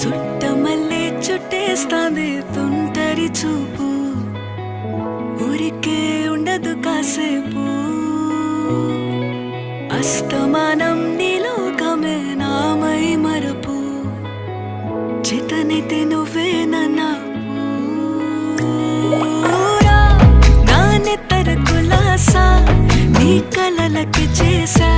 చుట్టమల్లే చుట్టేస్తాంది తుంటరి చూపు, ఊరికే ఉండదు కాసేపు. అస్తమానం నీలోకమే నామై మరపు, చితనితి నువ్వే నన్నా నా నెత్తర కులాసా నీ కలలకి చేసా.